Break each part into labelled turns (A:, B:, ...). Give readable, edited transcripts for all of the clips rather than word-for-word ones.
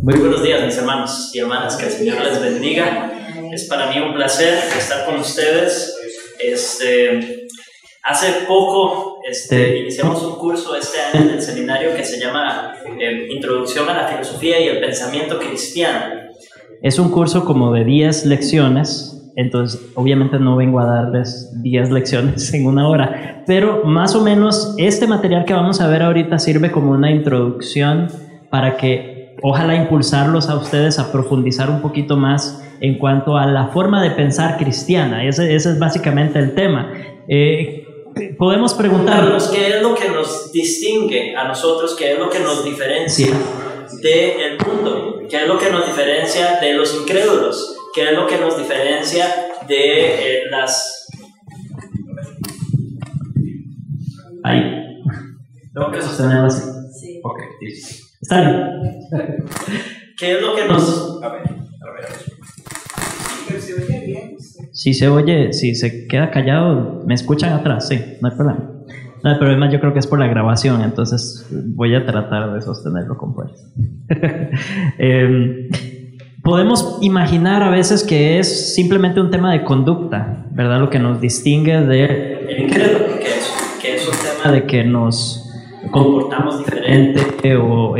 A: Muy buenos días, mis hermanos y hermanas, que el Señor les bendiga. Es para mí un placer estar con ustedes. Hace poco iniciamos un curso este año en el seminario que se llama Introducción a la Filosofía y el Pensamiento Cristiano. Es un curso como de 10 lecciones, entonces obviamente no vengo a darles 10 lecciones en una hora, pero más o menos este material que vamos a ver ahorita sirve como una introducción para que ojalá impulsarlos a ustedes a profundizar un poquito más en cuanto a la forma de pensar cristiana. Ese es básicamente el tema. Podemos preguntarnos qué es lo que nos distingue a nosotros, qué es lo que nos diferencia del mundo, qué es lo que nos diferencia de los incrédulos, qué es lo que nos diferencia de las... Ahí. ¿Tengo que sostenerlo así? Sí. Ok, sí. ¿Está bien? ¿Qué es lo que nos... A ver. ¿Se oye bien? Si se oye, si se queda callado, me escuchan atrás, sí, no hay problema. No, el problema yo creo que es por la grabación, entonces voy a tratar de sostenerlo con fuerza. Podemos imaginar a veces que es simplemente un tema de conducta, ¿verdad? Lo que nos distingue del incrédulo, que es un tema de que nos comportamos diferente o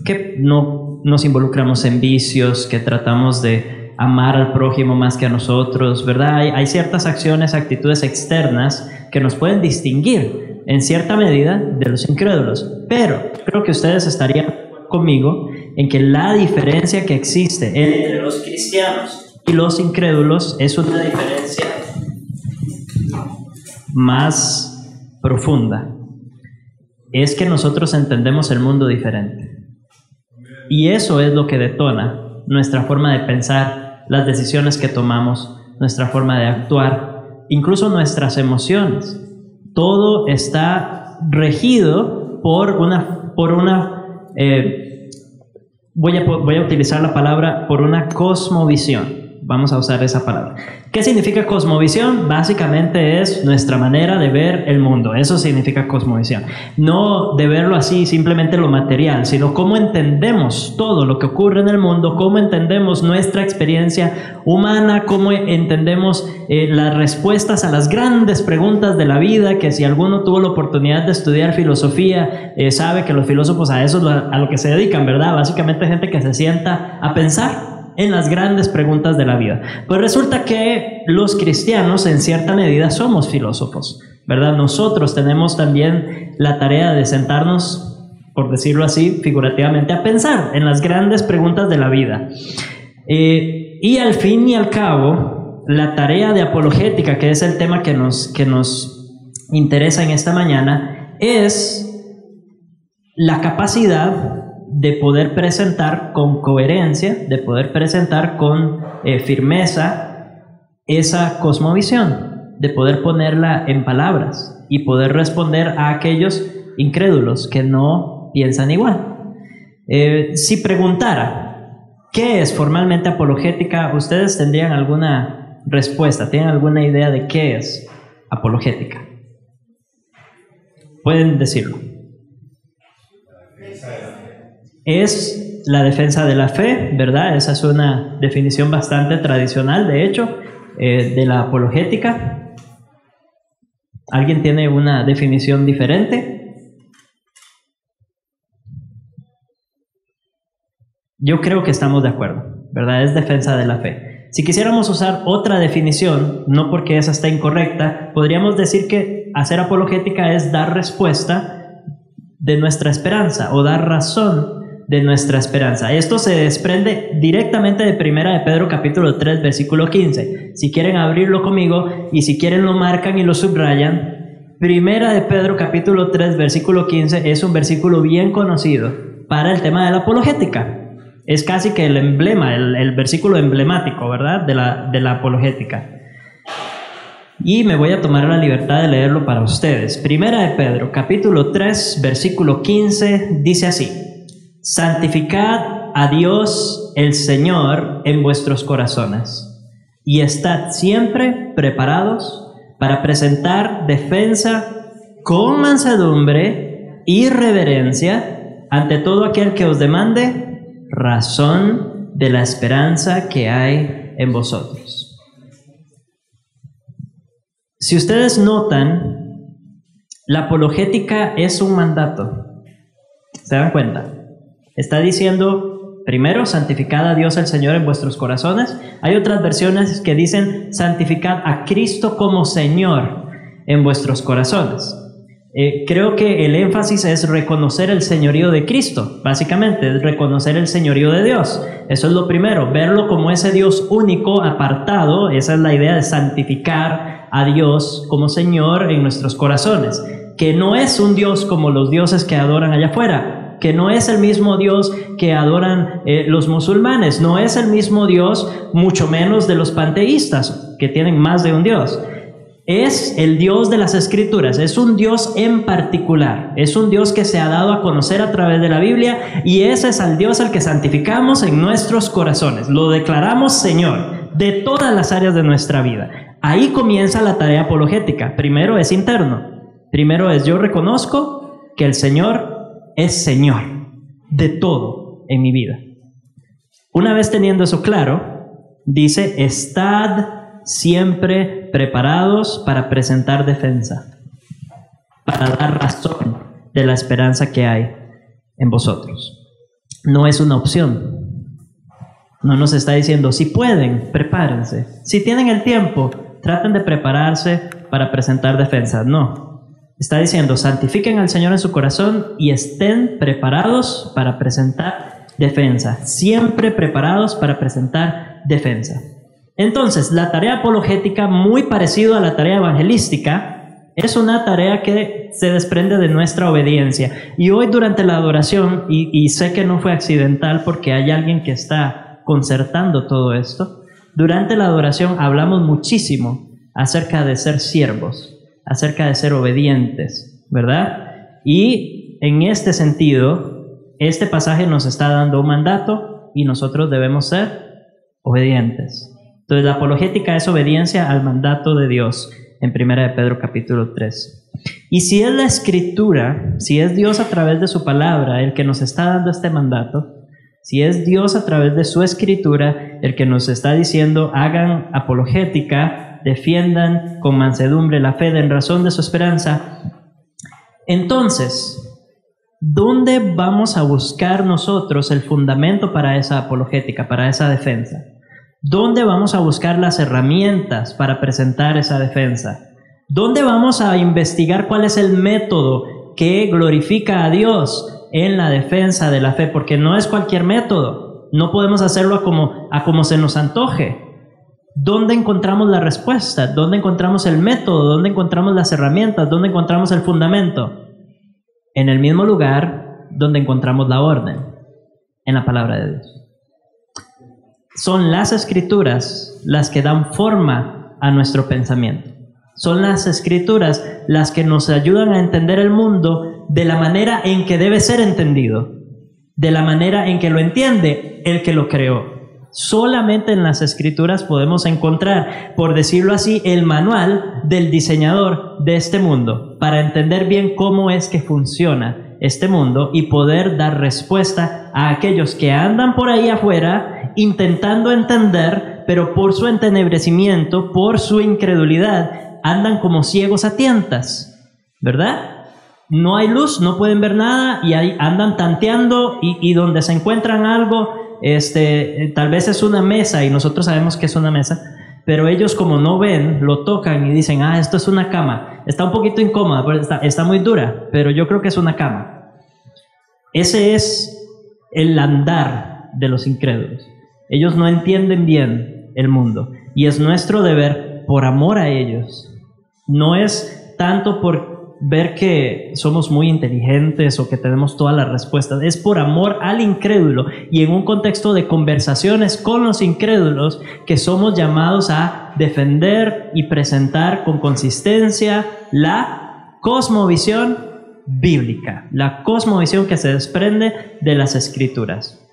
A: que no nos involucramos en vicios, que tratamos de amar al prójimo más que a nosotros, ¿verdad? Hay ciertas acciones, actitudes externas que nos pueden distinguir en cierta medida de los incrédulos, pero creo que ustedes estarían conmigo en que la diferencia que existe entre los cristianos y los incrédulos es una diferencia más profunda. Es que nosotros entendemos el mundo diferente. Y eso es lo que detona nuestra forma de pensar, las decisiones que tomamos, nuestra forma de actuar, incluso nuestras emociones. Todo está regido por una voy a utilizar la palabra, por una cosmovisión. Vamos a usar esa palabra. ¿Qué significa cosmovisión? Básicamente es nuestra manera de ver el mundo. Eso significa cosmovisión. No de verlo así, simplemente lo material, sino cómo entendemos todo lo que ocurre en el mundo, cómo entendemos nuestra experiencia humana, cómo entendemos las respuestas a las grandes preguntas de la vida, que si alguno tuvo la oportunidad de estudiar filosofía, sabe que los filósofos a eso a lo que se dedican, ¿verdad? Básicamente gente que se sienta a pensar en las grandes preguntas de la vida. Pues resulta que los cristianos en cierta medida somos filósofos, ¿verdad? Nosotros tenemos también la tarea de sentarnos, por decirlo así, figurativamente, a pensar en las grandes preguntas de la vida. Y al fin y al cabo, la tarea de apologética, que es el tema que nos interesa en esta mañana, es la capacidad de poder presentar con coherencia, de poder presentar con firmeza esa cosmovisión, de poder ponerla en palabras y poder responder a aquellos incrédulos que no piensan igual. Si preguntara, ¿qué es formalmente apologética? ¿Ustedes tendrían alguna respuesta? ¿Tienen alguna idea de qué es apologética? Pueden decirlo. Es la defensa de la fe, ¿verdad? Esa es una definición bastante tradicional, de hecho, de la apologética. ¿Alguien tiene una definición diferente? Yo creo que estamos de acuerdo, ¿verdad? Es defensa de la fe. Si quisiéramos usar otra definición, no porque esa esté incorrecta, podríamos decir que hacer apologética es dar respuesta de nuestra esperanza o dar razón de nuestra esperanza. Esto se desprende directamente de 1 de Pedro capítulo 3 versículo 15. Si quieren abrirlo conmigo y si quieren lo marcan y lo subrayan, Primera de Pedro capítulo 3 versículo 15 es un versículo bien conocido para el tema de la apologética. Es casi que el emblema, el versículo emblemático, ¿verdad? De la apologética. Y me voy a tomar la libertad de leerlo para ustedes. Primera de Pedro capítulo 3 versículo 15 dice así: santificad a Dios el Señor en vuestros corazones y estad siempre preparados para presentar defensa con mansedumbre y reverencia ante todo aquel que os demande razón de la esperanza que hay en vosotros. Si ustedes notan, la apologética es un mandato. ¿Se dan cuenta? Está diciendo, primero, santificad a Dios el Señor en vuestros corazones. Hay otras versiones que dicen, santificad a Cristo como Señor en vuestros corazones. Creo que el énfasis es reconocer el señorío de Cristo, básicamente, es reconocer el señorío de Dios. Eso es lo primero, verlo como ese Dios único, apartado. Esa es la idea de santificar a Dios como Señor en nuestros corazones. Que no es un Dios como los dioses que adoran allá afuera, que no es el mismo Dios que adoran los musulmanes, no es el mismo Dios, mucho menos de los panteístas, que tienen más de un Dios. Es el Dios de las Escrituras, es un Dios en particular, es un Dios que se ha dado a conocer a través de la Biblia, y ese es el Dios al que santificamos en nuestros corazones, lo declaramos Señor de todas las áreas de nuestra vida. Ahí comienza la tarea apologética. Primero es interno, primero es yo reconozco que el Señor es Señor de todo en mi vida. Una vez teniendo eso claro, dice, estad siempre preparados para presentar defensa, para dar razón de la esperanza que hay en vosotros. No es una opción. No nos está diciendo, si pueden, prepárense. Si tienen el tiempo, traten de prepararse para presentar defensa. No. Está diciendo, santifiquen al Señor en su corazón y estén preparados para presentar defensa. Siempre preparados para presentar defensa. Entonces, la tarea apologética, muy parecido a la tarea evangelística, es una tarea que se desprende de nuestra obediencia. Y hoy durante la adoración, y sé que no fue accidental porque hay alguien que está concertando todo esto, durante la adoración hablamos muchísimo acerca de ser siervos, acerca de ser obedientes, ¿verdad? Y en este sentido, este pasaje nos está dando un mandato y nosotros debemos ser obedientes. Entonces, la apologética es obediencia al mandato de Dios en 1 de Pedro capítulo 3. Y si es la Escritura, si es Dios a través de su palabra el que nos está dando este mandato, si es Dios a través de su Escritura el que nos está diciendo hagan apologética, defiendan con mansedumbre la fe en razón de su esperanza, entonces, ¿dónde vamos a buscar nosotros el fundamento para esa apologética, para esa defensa? ¿Dónde vamos a buscar las herramientas para presentar esa defensa? ¿Dónde vamos a investigar cuál es el método que glorifica a Dios en la defensa de la fe? Porque no es cualquier método. No podemos hacerlo a como se nos antoje. ¿Dónde encontramos la respuesta? ¿Dónde encontramos el método? ¿Dónde encontramos las herramientas? ¿Dónde encontramos el fundamento? En el mismo lugar donde encontramos la orden, en la palabra de Dios. Son las Escrituras las que dan forma a nuestro pensamiento. Son las Escrituras las que nos ayudan a entender el mundo de la manera en que debe ser entendido, de la manera en que lo entiende el que lo creó. Solamente en las Escrituras podemos encontrar, por decirlo así, el manual del diseñador de este mundo, para entender bien cómo es que funciona este mundo y poder dar respuesta a aquellos que andan por ahí afuera intentando entender, pero por su entenebrecimiento, por su incredulidad, andan como ciegos a tientas, ¿verdad? No hay luz, no pueden ver nada y ahí andan tanteando y donde se encuentran algo, tal vez es una mesa y nosotros sabemos que es una mesa, pero ellos como no ven, lo tocan y dicen, esto es una cama. Está un poquito incómoda, pero está muy dura, pero yo creo que es una cama. Ese es el andar de los incrédulos. Ellos no entienden bien el mundo y es nuestro deber, por amor a ellos. No es tanto por ver que somos muy inteligentes o que tenemos todas las respuestas. Es por amor al incrédulo y en un contexto de conversaciones con los incrédulos que somos llamados a defender y presentar con consistencia la cosmovisión bíblica, la cosmovisión que se desprende de las Escrituras.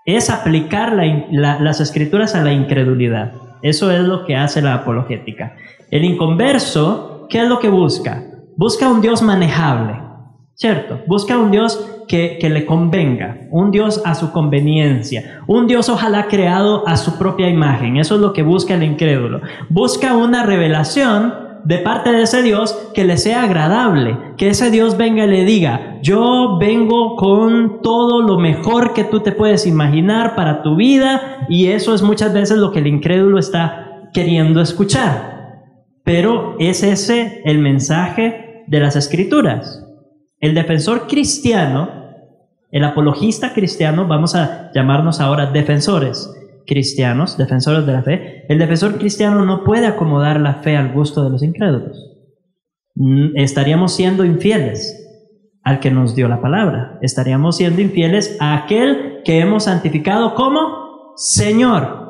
A: Es aplicar las Escrituras a la incredulidad. Eso es lo que hace la apologética. El inconverso, ¿qué es lo que busca? Busca un Dios manejable, ¿cierto? Busca un Dios que le convenga, un Dios a su conveniencia, un Dios ojalá creado a su propia imagen. Eso es lo que busca el incrédulo. Busca una revelación de parte de ese Dios que le sea agradable, que ese Dios venga y le diga: yo vengo con todo lo mejor que tú te puedes imaginar para tu vida, y eso es muchas veces lo que el incrédulo está queriendo escuchar. Pero ¿es ese el mensaje de las Escrituras? El defensor cristiano, el apologista cristiano, vamos a llamarnos ahora defensores cristianos, defensores de la fe. El defensor cristiano no puede acomodar la fe al gusto de los incrédulos. Estaríamos siendo infieles al que nos dio la palabra. Estaríamos siendo infieles a aquel que hemos santificado como Señor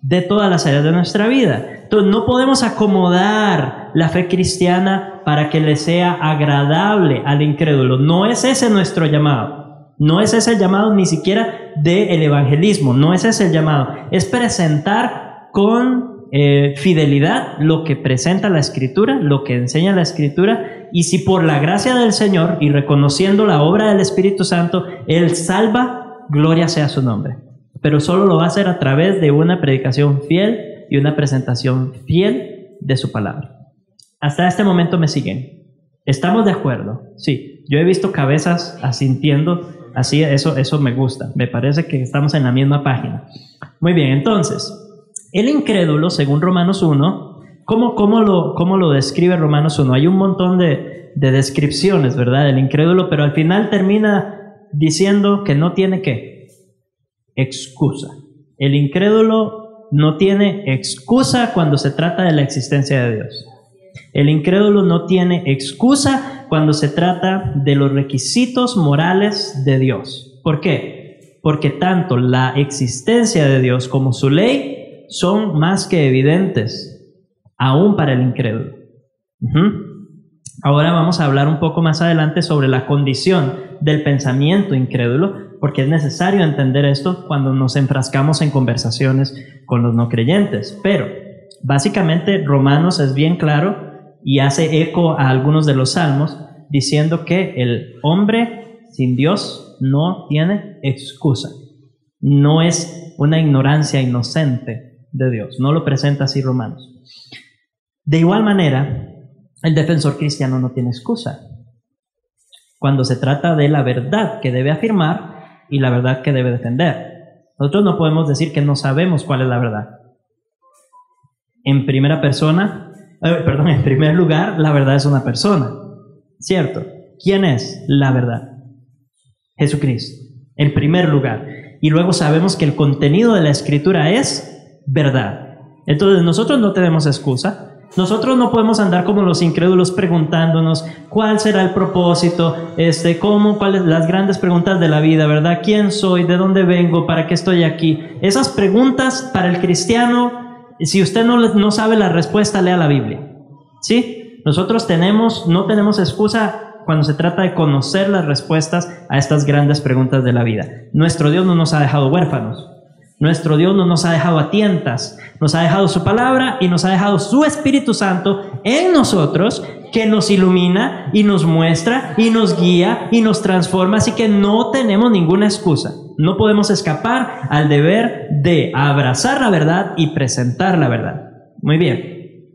A: de todas las áreas de nuestra vida. Entonces no podemos acomodar la fe cristiana para que le sea agradable al incrédulo. No es ese nuestro llamado. No es ese el llamado ni siquiera del evangelismo. No es ese el llamado. Es presentar con fidelidad lo que presenta la Escritura, lo que enseña la Escritura. Y si por la gracia del Señor y reconociendo la obra del Espíritu Santo, Él salva, gloria sea su nombre. Pero solo lo va a hacer a través de una predicación fiel y una presentación fiel de su palabra. Hasta este momento me siguen. ¿Estamos de acuerdo? Sí. Yo he visto cabezas asintiendo, así eso me gusta. Me parece que estamos en la misma página. Muy bien, entonces, el incrédulo, según Romanos 1, ¿cómo lo describe Romanos 1? Hay un montón de descripciones, ¿verdad?, del incrédulo, pero al final termina diciendo que no tiene ¿qué? Excusa. El incrédulo no tiene excusa cuando se trata de la existencia de Dios. El incrédulo no tiene excusa cuando se trata de los requisitos morales de Dios. ¿Por qué? Porque tanto la existencia de Dios como su ley son más que evidentes, aún para el incrédulo. Ahora vamos a hablar un poco más adelante sobre la condición del pensamiento incrédulo, porque es necesario entender esto cuando nos enfrascamos en conversaciones con los no creyentes. Pero básicamente Romanos es bien claro y hace eco a algunos de los salmos diciendo que el hombre sin Dios no tiene excusa. No es una ignorancia inocente de Dios. No lo presenta así Romanos. De igual manera, el defensor cristiano no tiene excusa cuando se trata de la verdad que debe afirmar y la verdad que debe defender. Nosotros no podemos decir que no sabemos cuál es la verdad. En primer lugar, la verdad es una persona, ¿cierto? ¿Quién es la verdad? Jesucristo, en primer lugar. Y luego sabemos que el contenido de la Escritura es verdad. Entonces nosotros no tenemos excusa. Nosotros no podemos andar como los incrédulos preguntándonos cuál será el propósito, cuáles las grandes preguntas de la vida, ¿verdad? ¿Quién soy? ¿De dónde vengo? ¿Para qué estoy aquí? Esas preguntas para el cristiano, si usted no sabe la respuesta, lea la Biblia. ¿Sí? Nosotros no tenemos excusa cuando se trata de conocer las respuestas a estas grandes preguntas de la vida. Nuestro Dios no nos ha dejado huérfanos. Nuestro Dios no nos ha dejado a tientas. Nos ha dejado su palabra y nos ha dejado su Espíritu Santo en nosotros, que nos ilumina y nos muestra y nos guía y nos transforma. Así que no tenemos ninguna excusa. No podemos escapar al deber de abrazar la verdad y presentar la verdad. Muy bien.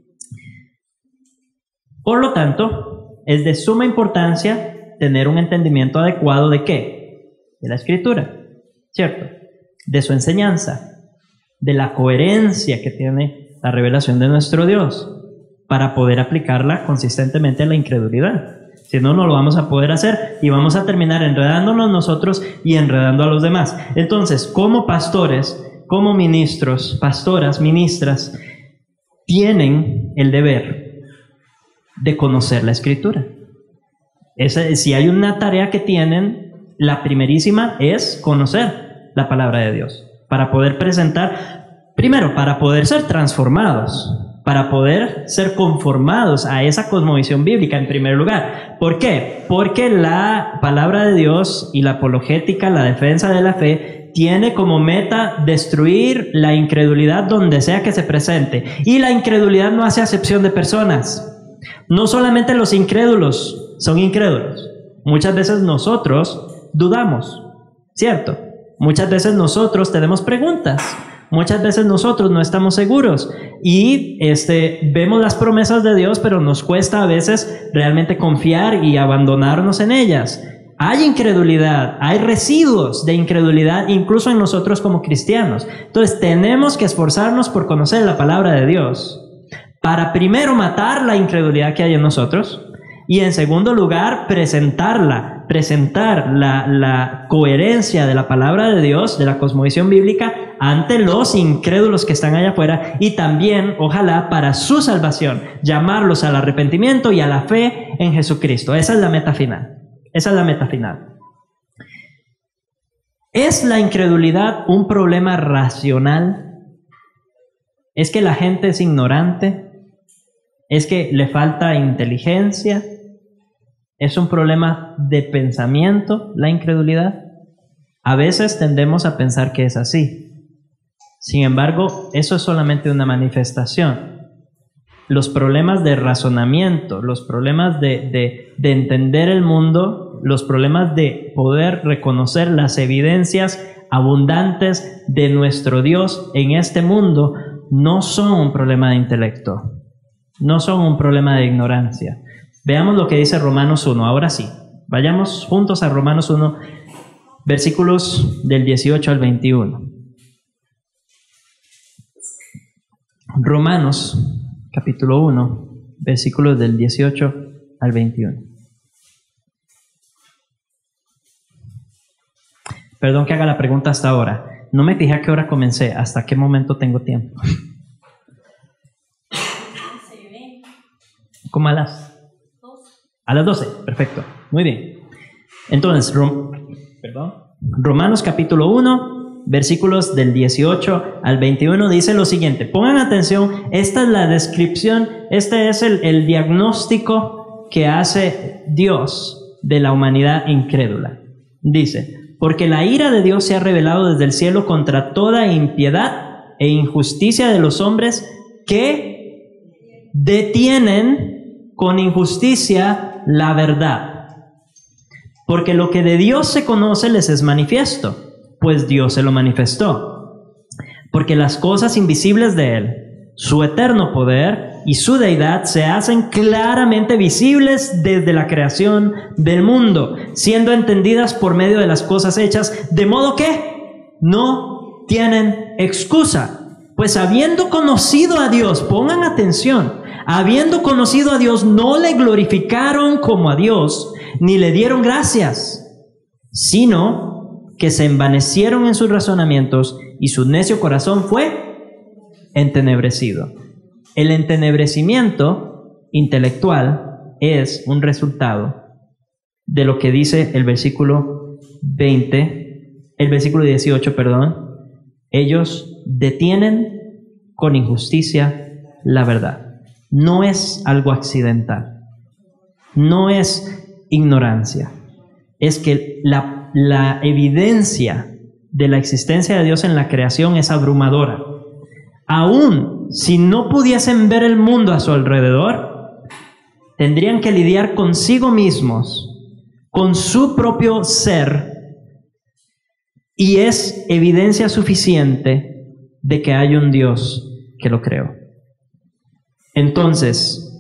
A: Por lo tanto, es de suma importancia tener un entendimiento adecuado ¿de qué? De la Escritura, ¿cierto? De su enseñanza, de la coherencia que tiene la revelación de nuestro Dios, para poder aplicarla consistentemente a la incredulidad. Si no, no lo vamos a poder hacer y vamos a terminar enredándonos nosotros y enredando a los demás. Entonces, como pastores, como ministros, pastoras, ministras, tienen el deber de conocer la Escritura. Si hay una tarea que tienen, la primerísima es conocer la palabra de Dios, para poder presentar, primero, para poder ser transformados, para poder ser conformados a esa cosmovisión bíblica en primer lugar. ¿Por qué? Porque la palabra de Dios y la apologética, la defensa de la fe, tiene como meta destruir la incredulidad donde sea que se presente. Y la incredulidad no hace acepción de personas. No solamente los incrédulos son incrédulos. Muchas veces nosotros dudamos, ¿cierto? Muchas veces nosotros tenemos preguntas. Muchas veces nosotros no estamos seguros y vemos las promesas de Dios, pero nos cuesta a veces realmente confiar y abandonarnos en ellas. Hay incredulidad, hay residuos de incredulidad incluso en nosotros como cristianos. Entonces tenemos que esforzarnos por conocer la palabra de Dios para primero matar la incredulidad que hay en nosotros y en segundo lugar presentar la coherencia de la palabra de Dios, de la cosmovisión bíblica, ante los incrédulos que están allá afuera y también, ojalá, para su salvación, llamarlos al arrepentimiento y a la fe en Jesucristo. Esa es la meta final. Esa es la meta final. ¿Es la incredulidad un problema racional? ¿Es que la gente es ignorante? ¿Es que le falta inteligencia? ¿Es un problema de pensamiento la incredulidad? A veces tendemos a pensar que es así. Sin embargo, eso es solamente una manifestación. Los problemas de razonamiento, los problemas de entender el mundo, los problemas de poder reconocer las evidencias abundantes de nuestro Dios en este mundo, no son un problema de intelecto, no son un problema de ignorancia. Veamos lo que dice Romanos 1, ahora sí. Vayamos juntos a Romanos 1, versículos del 18 al 21. Romanos, capítulo 1, versículos del 18 al 21. Perdón que haga la pregunta hasta ahora. No me fijé a qué hora comencé, hasta qué momento tengo tiempo. ¿Cómo a las 12? Perfecto, muy bien. Entonces, Romanos capítulo 1, versículos del 18 al 21 dice lo siguiente. Pongan atención, esta es la descripción, este es el diagnóstico que hace Dios de la humanidad incrédula. Dice: porque la ira de Dios se ha revelado desde el cielo contra toda impiedad e injusticia de los hombres que detienen con injusticia la verdad. Porque lo que de Dios se conoce les es manifiesto, pues Dios se lo manifestó. Porque las cosas invisibles de Él, su eterno poder y su deidad se hacen claramente visibles desde la creación del mundo, siendo entendidas por medio de las cosas hechas, de modo que no tienen excusa. Pues habiendo conocido a Dios, pongan atención, habiendo conocido a Dios, no le glorificaron como a Dios, ni le dieron gracias, sino que se envanecieron en sus razonamientos y su necio corazón fue entenebrecido. El entenebrecimiento intelectual es un resultado de lo que dice el versículo 18, perdón. Ellos detienen con injusticia la verdad. No es algo accidental, no es ignorancia, es que la evidencia de la existencia de Dios en la creación es abrumadora. Aún si no pudiesen ver el mundo a su alrededor, tendrían que lidiar consigo mismos, con su propio ser, y es evidencia suficiente de que hay un Dios que lo creó. Entonces,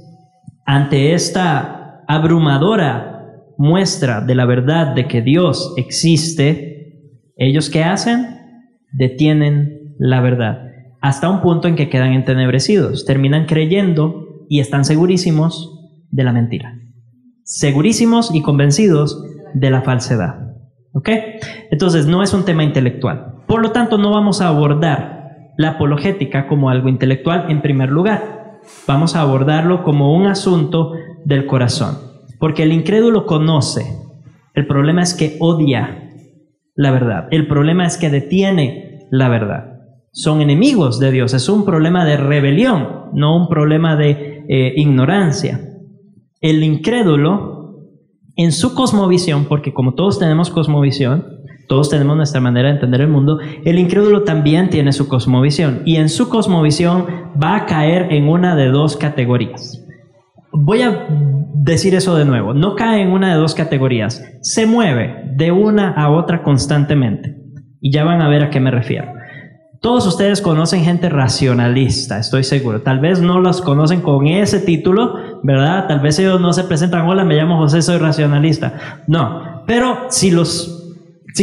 A: ante esta abrumadora muestra de la verdad de que Dios existe, ¿ellos qué hacen? Detienen la verdad, hasta un punto en que quedan entenebrecidos, terminan creyendo y están segurísimos de la mentira, segurísimos y convencidos de la falsedad. ¿Ok? Entonces no es un tema intelectual. Por lo tanto, no vamos a abordar la apologética como algo intelectual en primer lugar. Vamos a abordarlo como un asunto del corazón. Porque el incrédulo conoce. El problema es que odia la verdad. El problema es que detiene la verdad. Son enemigos de Dios. Es un problema de rebelión, no un problema de ignorancia. El incrédulo, en su cosmovisión, porque como todos tenemos cosmovisión, todos tenemos nuestra manera de entender el mundo, el incrédulo también tiene su cosmovisión. Y en su cosmovisión va a caer en una de dos categorías. Voy a decir eso de nuevo. No cae en una de dos categorías. Se mueve de una a otra constantemente. Y ya van a ver a qué me refiero. Todos ustedes conocen gente racionalista, estoy seguro. Tal vez no los conocen con ese título, ¿verdad? Tal vez ellos no se presentan, hola, me llamo José, soy racionalista. No, pero si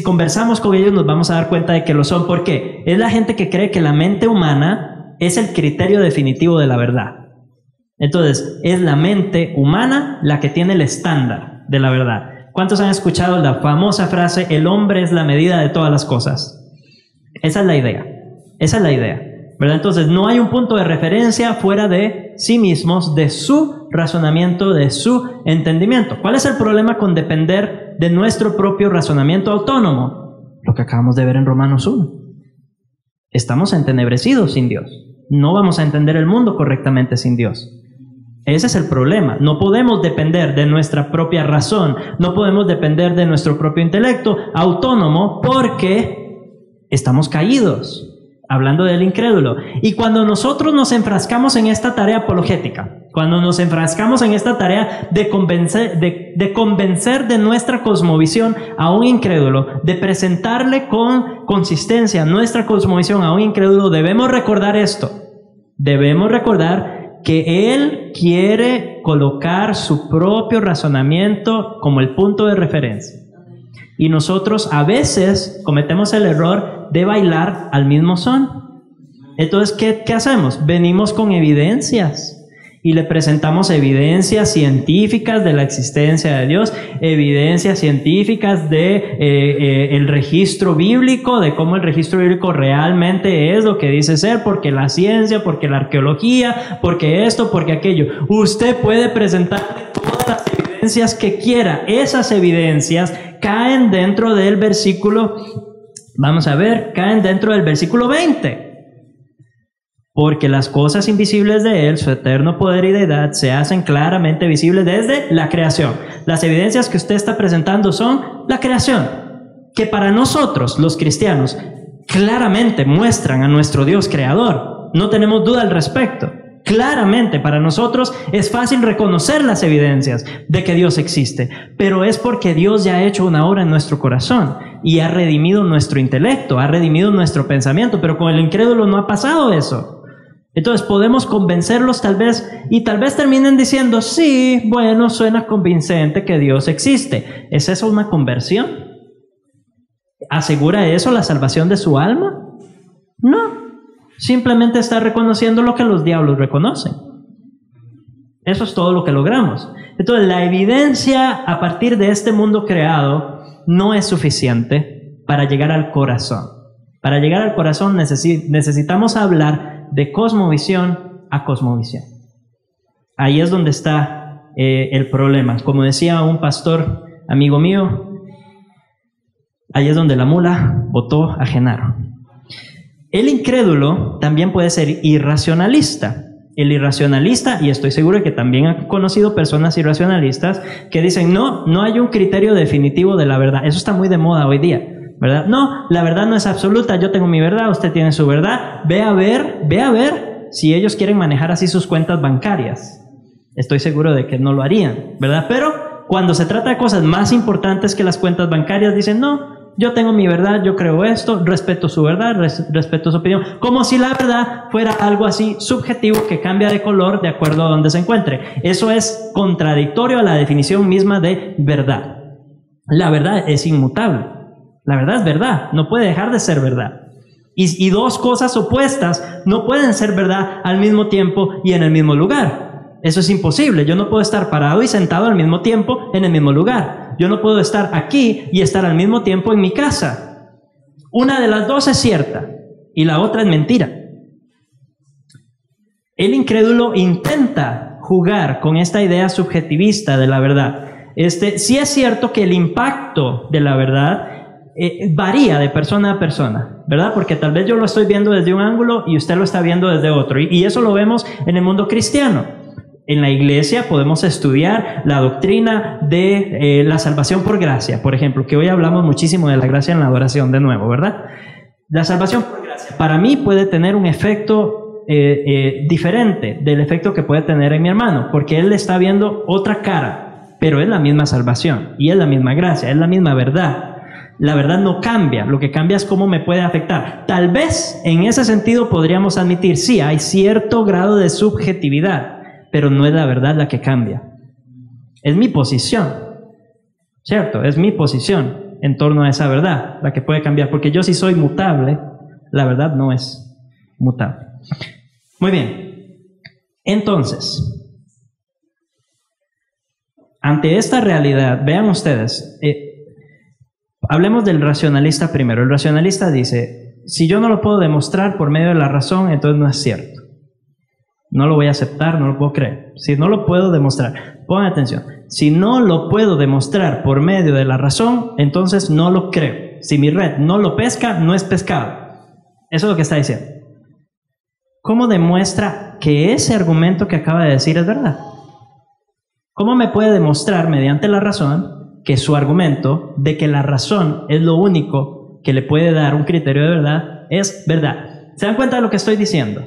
A: conversamos con ellos nos vamos a dar cuenta de que lo son. ¿Por qué? Es la gente que cree que la mente humana es el criterio definitivo de la verdad. Entonces, es la mente humana la que tiene el estándar de la verdad. ¿Cuántos han escuchado la famosa frase, el hombre es la medida de todas las cosas? Esa es la idea. Esa es la idea, ¿verdad? Entonces, no hay un punto de referencia fuera de sí mismos, de su razonamiento, de su entendimiento. ¿Cuál es el problema con depender de nuestro propio razonamiento autónomo? Lo que acabamos de ver en Romanos 1. Estamos entenebrecidos sin Dios. No vamos a entender el mundo correctamente sin Dios. Ese es el problema. No podemos depender de nuestra propia razón. No podemos depender de nuestro propio intelecto autónomo porque estamos caídos. Hablando del incrédulo. Y cuando nosotros nos enfrascamos en esta tarea apologética, cuando nos enfrascamos en esta tarea de convencer de nuestra cosmovisión a un incrédulo, de presentarle con consistencia nuestra cosmovisión a un incrédulo, debemos recordar esto. Debemos recordar que él quiere colocar su propio razonamiento como el punto de referencia. Y nosotros a veces cometemos el error de bailar al mismo son. Entonces, ¿qué hacemos? Venimos con evidencias y le presentamos evidencias científicas de la existencia de Dios, evidencias científicas de el registro bíblico, de cómo el registro bíblico realmente es lo que dice ser, porque la ciencia, porque la arqueología, porque esto, porque aquello. Usted puede presentar todas las evidencias que quiera. Esas evidencias caen dentro del versículo, vamos a ver, caen dentro del versículo 20. Porque las cosas invisibles de Él, su eterno poder y deidad, se hacen claramente visibles desde la creación. Las evidencias que usted está presentando son la creación, que para nosotros, los cristianos, claramente muestran a nuestro Dios creador. No tenemos duda al respecto. Claramente para nosotros es fácil reconocer las evidencias de que Dios existe, pero es porque Dios ya ha hecho una obra en nuestro corazón y ha redimido nuestro intelecto, ha redimido nuestro pensamiento, pero con el incrédulo no ha pasado eso. Entonces podemos convencerlos tal vez, y tal vez terminen diciendo, sí, bueno, suena convincente que Dios existe. ¿Es eso una conversión? ¿Asegura eso la salvación de su alma? No. Simplemente está reconociendo lo que los diablos reconocen. Eso es todo lo que logramos. Entonces, la evidencia a partir de este mundo creado no es suficiente para llegar al corazón. Para llegar al corazón necesitamos hablar de cosmovisión a cosmovisión. Ahí es donde está el problema. Como decía un pastor amigo mío, ahí es donde la mula botó a Genaro. El incrédulo también puede ser irracionalista. El irracionalista, y estoy seguro de que también han conocido personas irracionalistas que dicen, no hay un criterio definitivo de la verdad. Eso está muy de moda hoy día, ¿verdad? No, la verdad no es absoluta, yo tengo mi verdad, usted tiene su verdad. Ve a ver si ellos quieren manejar así sus cuentas bancarias. Estoy seguro de que no lo harían, ¿verdad? Pero cuando se trata de cosas más importantes que las cuentas bancarias, dicen, no, yo tengo mi verdad, yo creo esto, respeto su verdad, respeto su opinión, como si la verdad fuera algo así subjetivo que cambia de color de acuerdo a donde se encuentre. Eso es contradictorio a la definición misma de verdad. La verdad es inmutable. La verdad es verdad, no puede dejar de ser verdad. Y dos cosas opuestas no pueden ser verdad al mismo tiempo y en el mismo lugar. Eso es imposible. Yo no puedo estar parado y sentado al mismo tiempo en el mismo lugar. Yo no puedo estar aquí y estar al mismo tiempo en mi casa. Una de las dos es cierta y la otra es mentira. El incrédulo intenta jugar con esta idea subjetivista de la verdad. Sí es cierto que el impacto de la verdad varía de persona a persona, ¿verdad? Porque tal vez yo lo estoy viendo desde un ángulo y usted lo está viendo desde otro. Y eso lo vemos en el mundo cristiano. En la iglesia podemos estudiar la doctrina de la salvación por gracia, por ejemplo, que hoy hablamos muchísimo de la gracia en la adoración de nuevo, ¿verdad? La salvación por gracia para mí puede tener un efecto diferente del efecto que puede tener en mi hermano, porque él está viendo otra cara, pero es la misma salvación y es la misma gracia, es la misma verdad. La verdad no cambia, lo que cambia es cómo me puede afectar. Tal vez en ese sentido podríamos admitir, sí, hay cierto grado de subjetividad, pero no es la verdad la que cambia. Es mi posición, ¿cierto? Es mi posición en torno a esa verdad la que puede cambiar, porque yo sí soy mutable, la verdad no es mutable. Muy bien, entonces, ante esta realidad, vean ustedes, hablemos del racionalista primero. El racionalista dice, si yo no lo puedo demostrar por medio de la razón, entonces no es cierto. No lo voy a aceptar, no lo puedo creer. Si no lo puedo demostrar, pongan atención, si no lo puedo demostrar por medio de la razón, entonces no lo creo. Si mi red no lo pesca, no es pescado. Eso es lo que está diciendo. ¿Cómo demuestra que ese argumento que acaba de decir es verdad? ¿Cómo me puede demostrar mediante la razón que su argumento de que la razón es lo único que le puede dar un criterio de verdad es verdad? ¿Se dan cuenta de lo que estoy diciendo?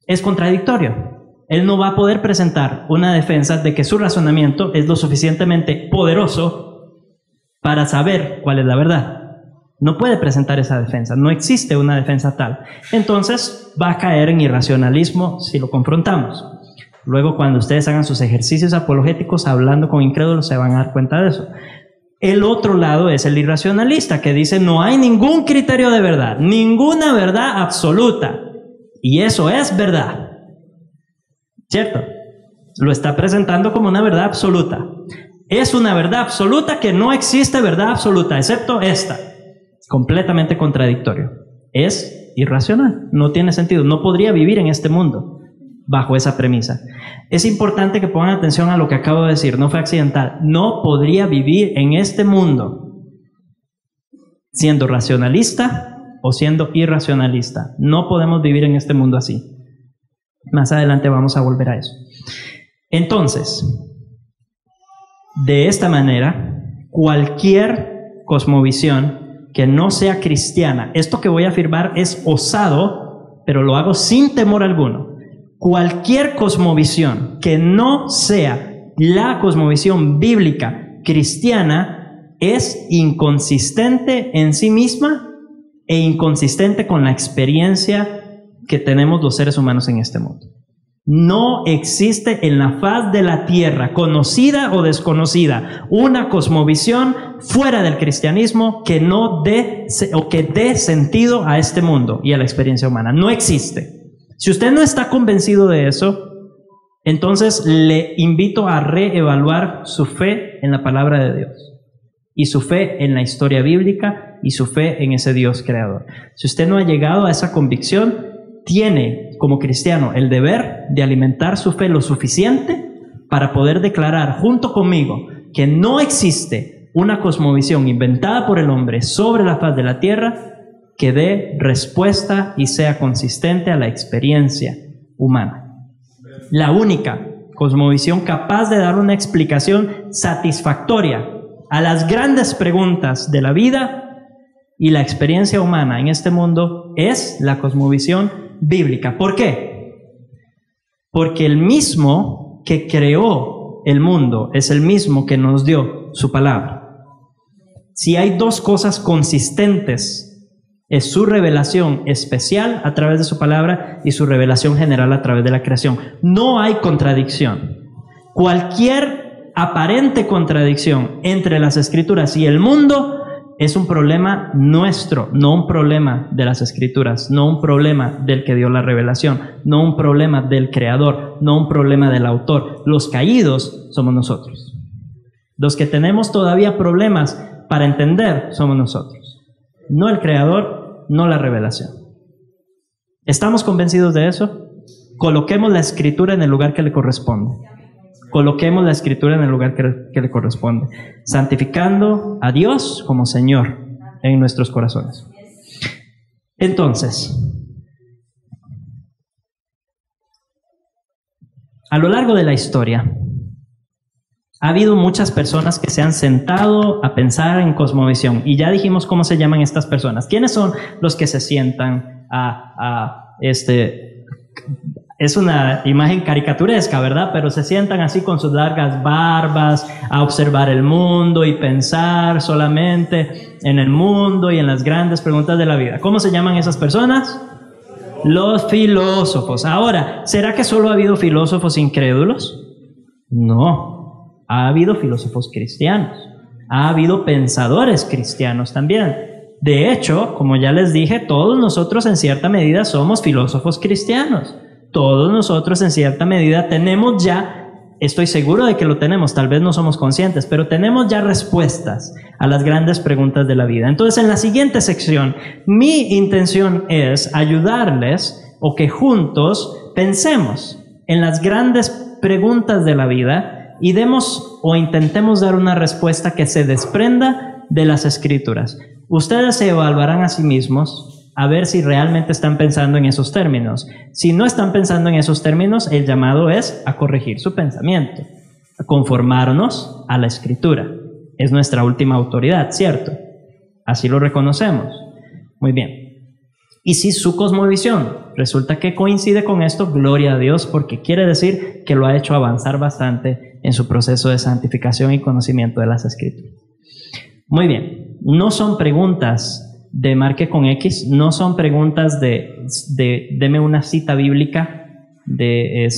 A: Es contradictorio. Él no va a poder presentar una defensa de que su razonamiento es lo suficientemente poderoso para saber cuál es la verdad. No puede presentar esa defensa, no existe una defensa tal. Entonces va a caer en irracionalismo si lo confrontamos. Luego, cuando ustedes hagan sus ejercicios apologéticos hablando con incrédulos, se van a dar cuenta de eso. El otro lado es el irracionalista, que dice no hay ningún criterio de verdad, ninguna verdad absoluta. Y eso es verdad, ¿cierto? Lo está presentando como una verdad absoluta. Es una verdad absoluta que no existe verdad absoluta, excepto esta. Completamente contradictorio. Es irracional, no tiene sentido, no podría vivir en este mundo bajo esa premisa. Es importante que pongan atención a lo que acabo de decir, no fue accidental. No podría vivir en este mundo siendo racionalista o siendo irracionalista. No podemos vivir en este mundo así. Más adelante vamos a volver a eso. Entonces, de esta manera, cualquier cosmovisión que no sea cristiana, esto que voy a afirmar es osado, pero lo hago sin temor alguno. Cualquier cosmovisión que no sea la cosmovisión bíblica cristiana es inconsistente en sí misma e inconsistente con la experiencia que tenemos los seres humanos en este mundo. No existe en la faz de la tierra, conocida o desconocida, una cosmovisión fuera del cristianismo que no dé o que dé sentido a este mundo y a la experiencia humana. No existe. Si usted no está convencido de eso, entonces le invito a reevaluar su fe en la palabra de Dios y su fe en la historia bíblica y su fe en ese Dios creador. Si usted no ha llegado a esa convicción, tiene como cristiano el deber de alimentar su fe lo suficiente para poder declarar junto conmigo que no existe una cosmovisión inventada por el hombre sobre la faz de la tierra que dé respuesta y sea consistente a la experiencia humana. La única cosmovisión capaz de dar una explicación satisfactoria a las grandes preguntas de la vida y la experiencia humana en este mundo es la cosmovisión bíblica. ¿Por qué? Porque el mismo que creó el mundo es el mismo que nos dio su palabra. Si hay dos cosas consistentes, es su revelación especial a través de su palabra y su revelación general a través de la creación. No hay contradicción. Cualquier aparente contradicción entre las Escrituras y el mundo es un problema nuestro, no un problema de las Escrituras, no un problema del que dio la revelación, no un problema del Creador, no un problema del autor. Los caídos somos nosotros. Los que tenemos todavía problemas para entender somos nosotros, no el Creador, no la revelación. ¿Estamos convencidos de eso? Coloquemos la escritura en el lugar que le corresponde. Coloquemos la escritura en el lugar que le corresponde, santificando a Dios como Señor en nuestros corazones. Entonces, a lo largo de la historia, ha habido muchas personas que se han sentado a pensar en cosmovisión, y ya dijimos cómo se llaman estas personas. ¿Quiénes son los que se sientan es una imagen caricaturesca, ¿verdad? Pero se sientan así con sus largas barbas a observar el mundo y pensar solamente en el mundo y en las grandes preguntas de la vida? ¿Cómo se llaman esas personas? Los filósofos. Ahora, ¿será que solo ha habido filósofos incrédulos? No, ha habido filósofos cristianos, ha habido pensadores cristianos también. De hecho, como ya les dije, todos nosotros en cierta medida somos filósofos cristianos. Todos nosotros en cierta medida tenemos ya, estoy seguro de que lo tenemos, tal vez no somos conscientes, pero tenemos ya respuestas a las grandes preguntas de la vida. Entonces, en la siguiente sección, mi intención es ayudarles o que juntos pensemos en las grandes preguntas de la vida y demos o intentemos dar una respuesta que se desprenda de las Escrituras. Ustedes se evaluarán a sí mismos a ver si realmente están pensando en esos términos. Si no están pensando en esos términos, el llamado es a corregir su pensamiento, a conformarnos a la Escritura. Es nuestra última autoridad, ¿cierto? Así lo reconocemos. Muy bien. Y si su cosmovisión resulta que coincide con esto, gloria a Dios, porque quiere decir que lo ha hecho avanzar bastante en su proceso de santificación y conocimiento de las Escrituras. Muy bien. No son preguntas de marque con X, no son preguntas de deme una cita bíblica, de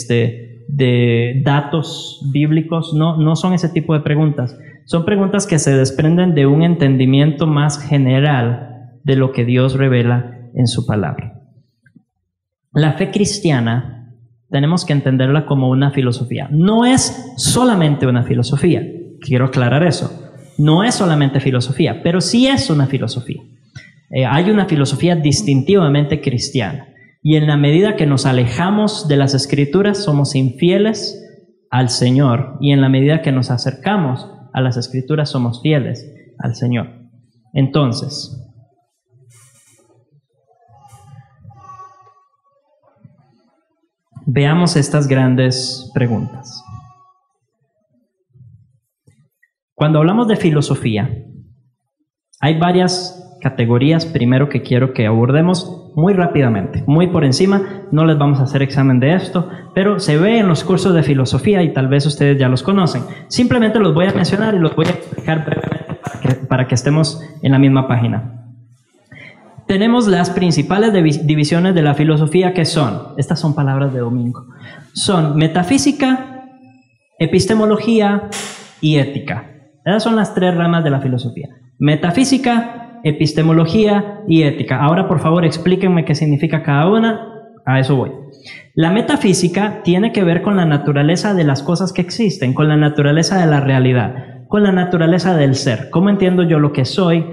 A: datos bíblicos, no son ese tipo de preguntas. Son preguntas que se desprenden de un entendimiento más general de lo que Dios revela en su palabra. La fe cristiana tenemos que entenderla como una filosofía. No es solamente una filosofía, quiero aclarar eso. No es solamente filosofía, pero sí es una filosofía. Hay una filosofía distintivamente cristiana, y en la medida que nos alejamos de las Escrituras somos infieles al Señor, y en la medida que nos acercamos a las Escrituras somos fieles al Señor. Entonces, veamos estas grandes preguntas. Cuando hablamos de filosofía, hay varias categorías primero que quiero que abordemos muy rápidamente, muy por encima. No les vamos a hacer examen de esto, pero se ve en los cursos de filosofía y tal vez ustedes ya los conocen. Simplemente los voy a mencionar y los voy a explicar brevemente para que estemos en la misma página. Tenemos las principales divisiones de la filosofía, que son, estas son palabras de domingo, son metafísica, epistemología y ética. Esas son las tres ramas de la filosofía: metafísica, epistemología y ética. Ahora, por favor, explíquenme qué significa cada una. A eso voy. La metafísica tiene que ver con la naturaleza de las cosas que existen, con la naturaleza de la realidad, con la naturaleza del ser. ¿Cómo entiendo yo lo que soy?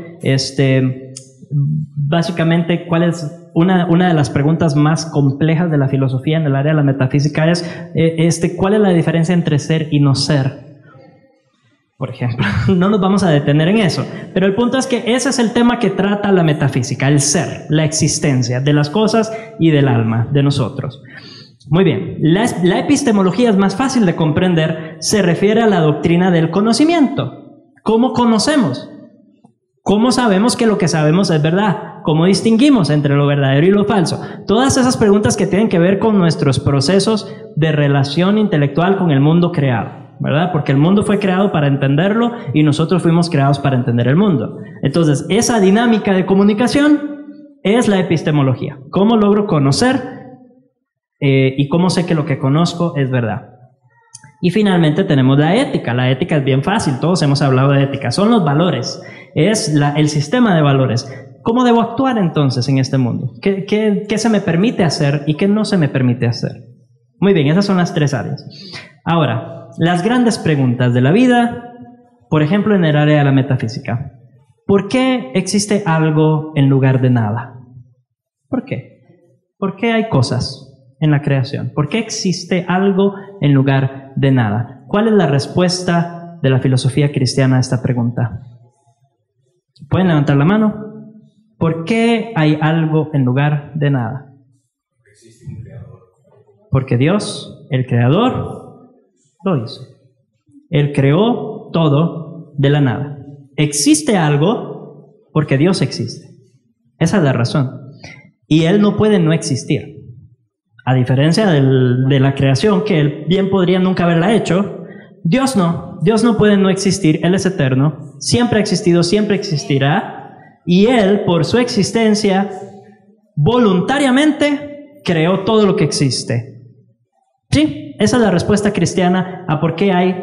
A: Básicamente, ¿cuál es una de las preguntas más complejas de la filosofía en el área de la metafísica? ¿Cuál es la diferencia entre ser y no ser? Por ejemplo, no nos vamos a detener en eso, pero el punto es que ese es el tema que trata la metafísica: el ser, la existencia de las cosas y del alma de nosotros. Muy bien, la epistemología es más fácil de comprender, se refiere a la doctrina del conocimiento. ¿Cómo conocemos? ¿Cómo sabemos que lo que sabemos es verdad? ¿Cómo distinguimos entre lo verdadero y lo falso? Todas esas preguntas que tienen que ver con nuestros procesos de relación intelectual con el mundo creado, ¿verdad? Porque el mundo fue creado para entenderlo y nosotros fuimos creados para entender el mundo. Entonces, esa dinámica de comunicación es la epistemología. ¿Cómo logro conocer y cómo sé que lo que conozco es verdad? Y finalmente tenemos la ética. La ética es bien fácil, todos hemos hablado de ética. Son los valores, es el sistema de valores. ¿Cómo debo actuar entonces en este mundo? ¿Qué se me permite hacer y qué no se me permite hacer? Muy bien, esas son las tres áreas. Ahora, las grandes preguntas de la vida, por ejemplo, en el área de la metafísica. ¿Por qué existe algo en lugar de nada? ¿Por qué? ¿Por qué hay cosas? en la creación? ¿Por qué existe algo en lugar de nada? ¿Cuál es la respuesta de la filosofía cristiana a esta pregunta? ¿Pueden levantar la mano? ¿Por qué hay algo en lugar de nada?
B: Existe un creador.
A: Porque Dios, el creador, lo hizo. Él creó todo de la nada. Existe algo porque Dios existe. Esa es la razón. Y Él no puede no existir. A diferencia de la creación, que Él bien podría nunca haberla hecho, Dios no. Dios no puede no existir. Él es eterno. Siempre ha existido, siempre existirá. Y Él, por su existencia, voluntariamente creó todo lo que existe. ¿Sí? Esa es la respuesta cristiana a por qué hay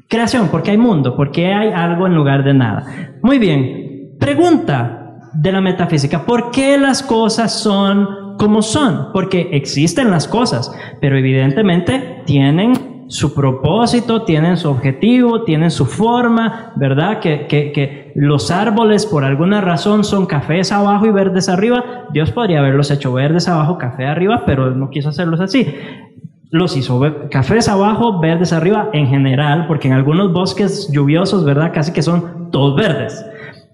A: creación, por qué hay mundo, por qué hay algo en lugar de nada. Muy bien. Pregunta de la metafísica. ¿Por qué las cosas son como son? Porque existen las cosas, pero evidentemente tienen su propósito, tienen su objetivo, tienen su forma, ¿verdad? Que los árboles por alguna razón son cafés abajo y verdes arriba. Dios podría haberlos hecho verdes abajo, café arriba, pero no quiso hacerlos así. Los hizo cafés abajo, verdes arriba en general, porque en algunos bosques lluviosos, ¿verdad? Casi que son todos verdes.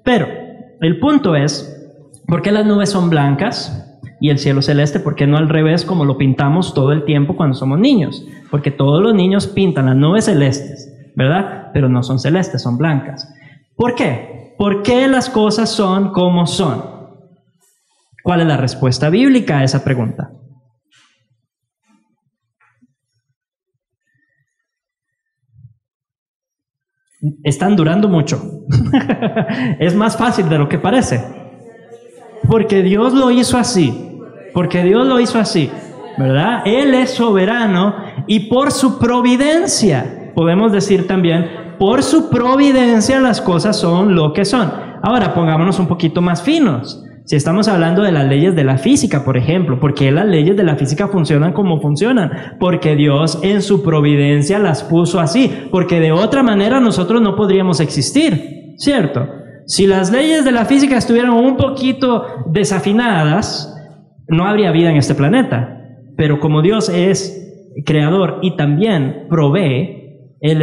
A: Pero el punto es, ¿por qué las nubes son blancas y el cielo celeste? ¿Por qué no al revés como lo pintamos todo el tiempo cuando somos niños? Porque todos los niños pintan las nubes celestes, ¿verdad? Pero no son celestes, son blancas. ¿Por qué? ¿Por qué las cosas son como son? ¿Cuál es la respuesta bíblica a esa pregunta? Están durando mucho. Es más fácil de lo que parece. Porque Dios lo hizo así. Porque Dios lo hizo así, ¿verdad? Él es soberano y por su providencia, podemos decir también, por su providencia las cosas son lo que son. Ahora pongámonos un poquito más finos. Si estamos hablando de las leyes de la física, por ejemplo, ¿por qué las leyes de la física funcionan como funcionan? Porque Dios en su providencia las puso así, porque de otra manera nosotros no podríamos existir, ¿cierto? Si las leyes de la física estuvieran un poquito desafinadas, no habría vida en este planeta. Pero como Dios es creador y también provee, Él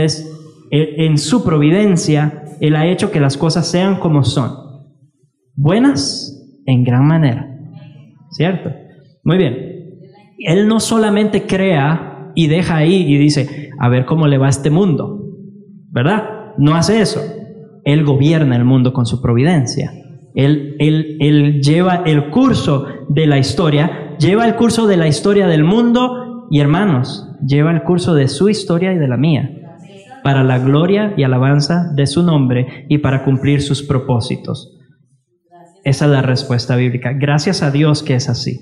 A: en su providencia, Él ha hecho que las cosas sean como son. Buenas en gran manera, ¿cierto? Muy bien. Él no solamente crea y deja ahí y dice, a ver cómo le va a este mundo, ¿verdad? No hace eso. Él gobierna el mundo con su providencia. Él lleva el curso de la historia, lleva el curso de la historia del mundo y, hermanos, lleva el curso de su historia y de la mía, para la gloria y alabanza de su nombre y para cumplir sus propósitos. Esa es la respuesta bíblica. Gracias a Dios que es así.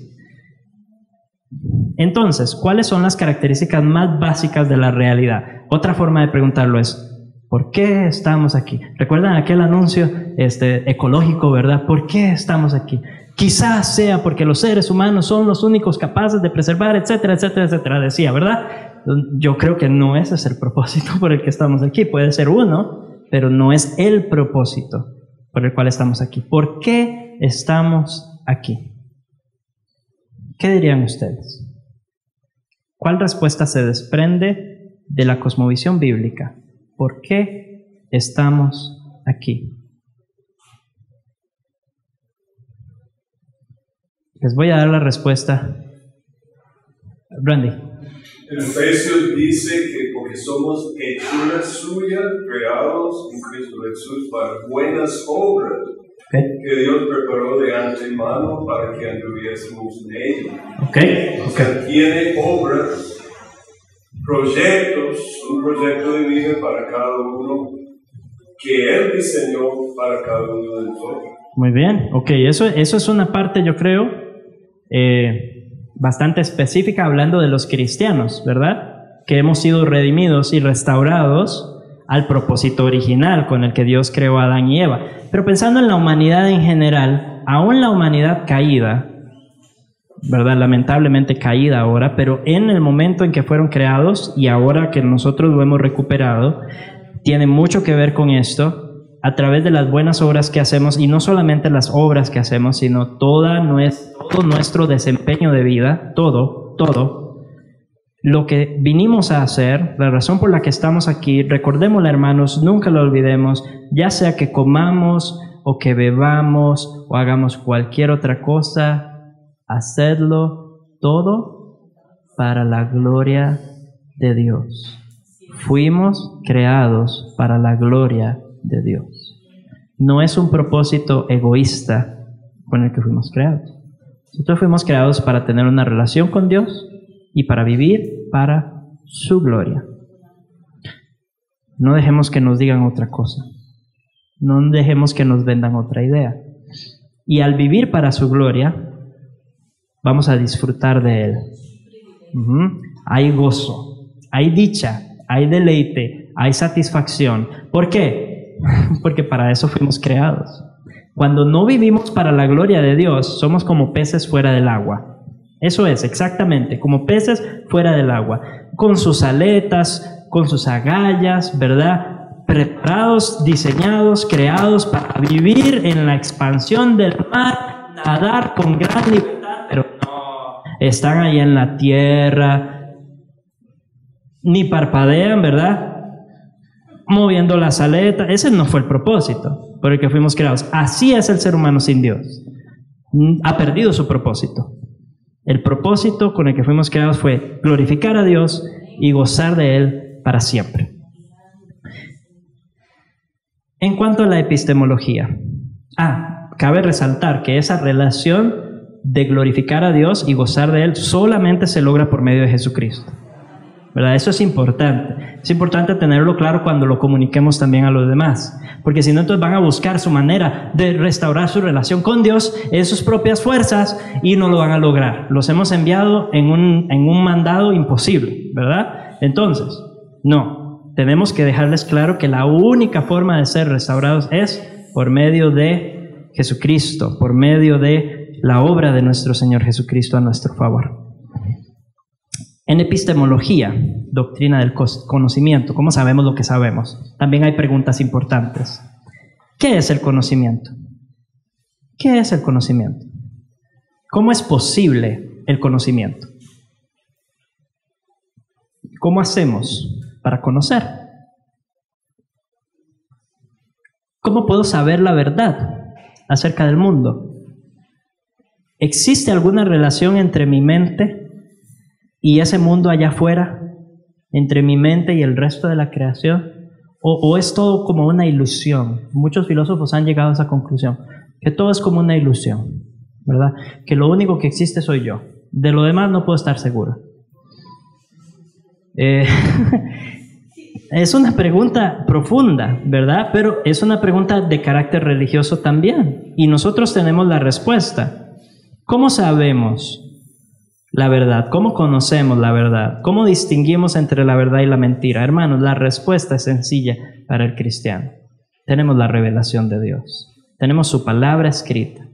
A: Entonces, ¿cuáles son las características más básicas de la realidad? Otra forma de preguntarlo es, ¿por qué estamos aquí? ¿Recuerdan aquel anuncio ecológico, verdad? ¿Por qué estamos aquí? Quizás sea porque los seres humanos son los únicos capaces de preservar, etcétera, etcétera, etcétera, decía, ¿verdad? Yo creo que no ese es el propósito por el que estamos aquí. Puede ser uno, pero no es el propósito por el cual estamos aquí. ¿Por qué estamos aquí? ¿Qué dirían ustedes? ¿Cuál respuesta se desprende de la cosmovisión bíblica? ¿Por qué estamos aquí? Les voy a dar la respuesta. Randy.
B: En Efesios dice que porque somos hechura suya, creados en Cristo Jesús para buenas obras, que Dios preparó de antemano para que anduviésemos en ellas. O sea, tiene obras, proyectos, un proyecto de vida para cada uno que Él diseñó para cada uno de nosotros.
A: Muy bien, eso es una parte, yo creo, bastante específica, hablando de los cristianos, ¿verdad? Que hemos sido redimidos y restaurados al propósito original con el que Dios creó a Adán y Eva. Pero pensando en la humanidad en general, aún la humanidad caída, ¿verdad? Lamentablemente caída ahora, pero en el momento en que fueron creados y ahora que nosotros lo hemos recuperado, tiene mucho que ver con esto. a través de las buenas obras que hacemos, y no solamente las obras que hacemos, sino todo nuestro desempeño de vida, todo, lo que vinimos a hacer, la razón por la que estamos aquí, recordémosla, hermanos, nunca lo olvidemos, ya sea que comamos o que bebamos o hagamos cualquier otra cosa, hacedlo todo para la gloria de Dios. Fuimos creados para la gloria de Dios. No es un propósito egoísta con el que fuimos creados. Nosotros fuimos creados para tener una relación con Dios y para vivir para su gloria. No dejemos que nos digan otra cosa. No dejemos que nos vendan otra idea. Y al vivir para su gloria, vamos a disfrutar de Él. Hay gozo, hay dicha, hay deleite, hay satisfacción. ¿Por qué? Porque para eso fuimos creados. Cuando no vivimos para la gloria de Dios, somos como peces fuera del agua. Eso es, exactamente, como peces fuera del agua, con sus aletas, con sus agallas, ¿verdad? Preparados, diseñados, creados para vivir en la expansión del mar, nadar con gran libertad, pero no, están ahí en la tierra, ni parpadean, ¿verdad? Moviendo las aletas. Ese no fue el propósito por el que fuimos creados. Así es el ser humano sin Dios. Ha perdido su propósito. El propósito con el que fuimos creados fue glorificar a Dios y gozar de Él para siempre. En cuanto a la epistemología, cabe resaltar que esa relación de glorificar a Dios y gozar de Él solamente se logra por medio de Jesucristo, ¿verdad? Eso es importante. Es importante tenerlo claro cuando lo comuniquemos también a los demás, porque si no, entonces van a buscar su manera de restaurar su relación con Dios en sus propias fuerzas y no lo van a lograr. Los hemos enviado en un mandado imposible, ¿verdad? Entonces, no, tenemos que dejarles claro que la única forma de ser restaurados es por medio de Jesucristo, por medio de la obra de nuestro Señor Jesucristo a nuestro favor. En epistemología, doctrina del conocimiento, ¿cómo sabemos lo que sabemos? También hay preguntas importantes. ¿Qué es el conocimiento? ¿Qué es el conocimiento? ¿Cómo es posible el conocimiento? ¿Cómo hacemos para conocer? ¿Cómo puedo saber la verdad acerca del mundo? ¿Existe alguna relación entre mi mente y ese mundo allá afuera, entre mi mente y el resto de la creación? ¿O es todo como una ilusión? Muchos filósofos han llegado a esa conclusión, que todo es como una ilusión, ¿verdad? Que lo único que existe soy yo. De lo demás no puedo estar seguro. Es una pregunta profunda, ¿verdad? Pero es una pregunta de carácter religioso también. Y nosotros tenemos la respuesta. ¿Cómo sabemos la verdad? ¿Cómo conocemos la verdad? ¿Cómo distinguimos entre la verdad y la mentira? Hermanos, la respuesta es sencilla para el cristiano. Tenemos la revelación de Dios. Tenemos su palabra escrita,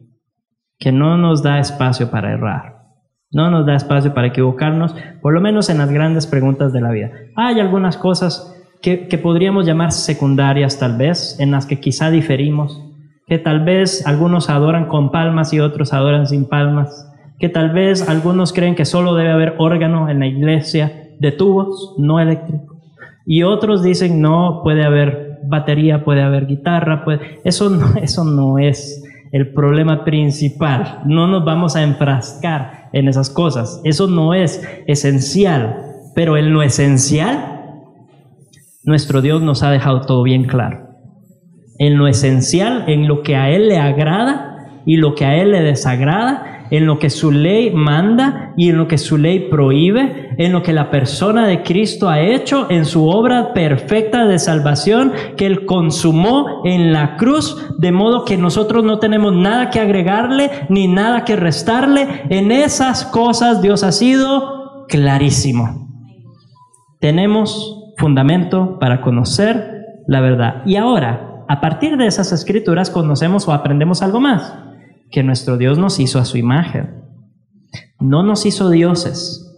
A: que no nos da espacio para errar. No nos da espacio para equivocarnos, por lo menos en las grandes preguntas de la vida. Hay algunas cosas que podríamos llamar secundarias tal vez, en las que quizá diferimos, que tal vez algunos adoran con palmas y otros adoran sin palmas, que tal vez algunos creen que solo debe haber órgano en la iglesia de tubos, no eléctrico, y otros dicen no, puede haber batería, puede haber guitarra, eso no es el problema principal. No nos vamos a enfrascar en esas cosas, eso no es esencial, pero en lo esencial nuestro Dios nos ha dejado todo bien claro. En lo esencial, en lo que a Él le agrada y lo que a Él le desagrada, en lo que su ley manda y en lo que su ley prohíbe, en lo que la persona de Cristo ha hecho en su obra perfecta de salvación que Él consumó en la cruz, de modo que nosotros no tenemos nada que agregarle ni nada que restarle. En esas cosas Dios ha sido clarísimo. Tenemos fundamento para conocer la verdad. Y ahora, a partir de esas escrituras, conocemos o aprendemos algo más. Que nuestro Dios nos hizo a su imagen. No nos hizo dioses,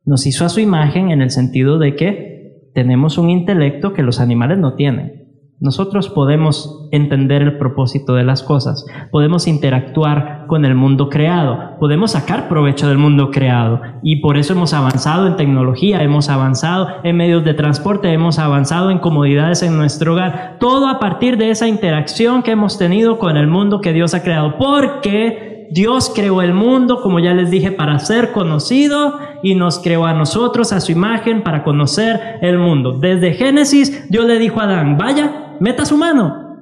A: nos hizo a su imagen en el sentido de que tenemos un intelecto que los animales no tienen. nosotros podemos entender el propósito de las cosas, podemos interactuar con el mundo creado, podemos sacar provecho del mundo creado, y por eso hemos avanzado en tecnología, hemos avanzado en medios de transporte, hemos avanzado en comodidades en nuestro hogar, todo a partir de esa interacción que hemos tenido con el mundo que Dios ha creado, porque Dios creó el mundo, como ya les dije, para ser conocido, y nos creó a nosotros a su imagen para conocer el mundo. Desde Génesis, Dios le dijo a Adán, vaya, meta su mano,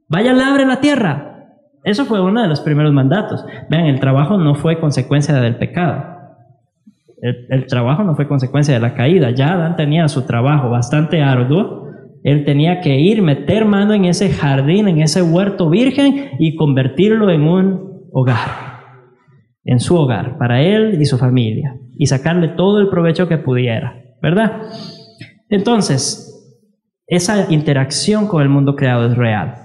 A: vaya, labre la tierra. Eso fue uno de los primeros mandatos. Vean, el trabajo no fue consecuencia del pecado. El trabajo no fue consecuencia de la caída. Ya Adán tenía su trabajo bastante arduo. Él tenía que ir, meter mano en ese jardín, en ese huerto virgen, y convertirlo en un hogar, en su hogar, para él y su familia, y sacarle todo el provecho que pudiera, ¿verdad? Entonces, esa interacción con el mundo creado es real.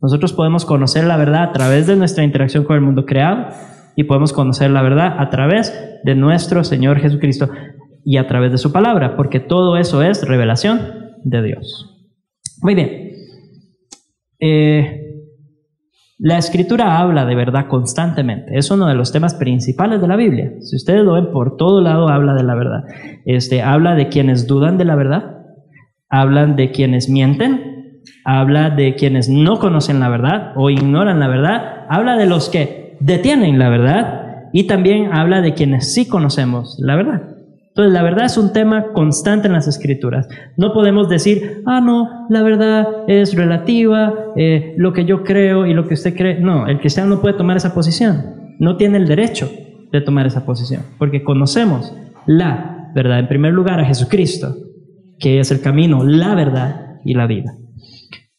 A: Nosotros podemos conocer la verdad a través de nuestra interacción con el mundo creado, y podemos conocer la verdad a través de nuestro Señor Jesucristo y a través de su palabra, porque todo eso es revelación de Dios. Muy bien. La Escritura habla de verdad constantemente. Es uno de los temas principales de la Biblia. Si ustedes lo ven, por todo lado habla de la verdad. Habla de quienes dudan de la verdad, hablan de quienes mienten, habla de quienes no conocen la verdad o ignoran la verdad, habla de los que detienen la verdad, y también habla de quienes sí conocemos la verdad. Entonces, la verdad es un tema constante en las Escrituras. No podemos decir, no, la verdad es relativa, lo que yo creo y lo que usted cree. No, el cristiano no puede tomar esa posición. No tiene el derecho de tomar esa posición, porque conocemos la verdad. En primer lugar, a Jesucristo, que es el camino, la verdad y la vida.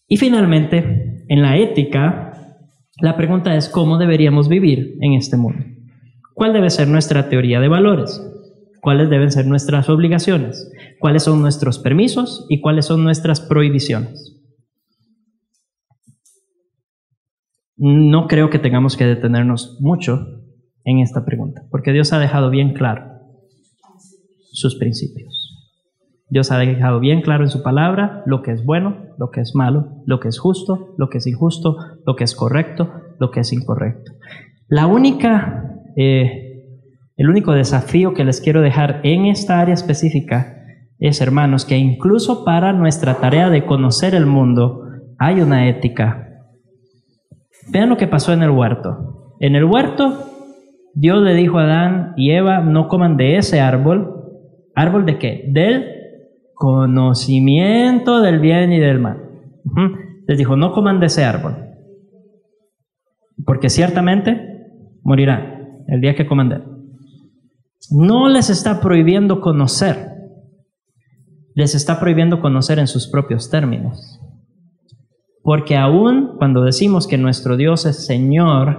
A: Y finalmente, en la ética, la pregunta es cómo deberíamos vivir en este mundo. ¿Cuál debe ser nuestra teoría de valores? ¿Cuáles deben ser nuestras obligaciones? ¿Cuáles son nuestros permisos y cuáles son nuestras prohibiciones? No creo que tengamos que detenernos mucho en esta pregunta, porque Dios ha dejado bien claro sus principios. Dios ha dejado bien claro en su palabra lo que es bueno, lo que es malo, lo que es justo, lo que es injusto, lo que es correcto, lo que es incorrecto. El único desafío que les quiero dejar en esta área específica es, hermanos, que incluso para nuestra tarea de conocer el mundo hay una ética. Vean lo que pasó en el huerto. En el huerto, Dios le dijo a Adán y Eva, no coman de ese árbol. ¿Árbol de qué? Del conocimiento del bien y del mal. Les dijo, no coman de ese árbol, porque ciertamente morirán el día que coman de él. No les está prohibiendo conocer, les está prohibiendo conocer en sus propios términos. Porque aún cuando decimos que nuestro Dios es Señor,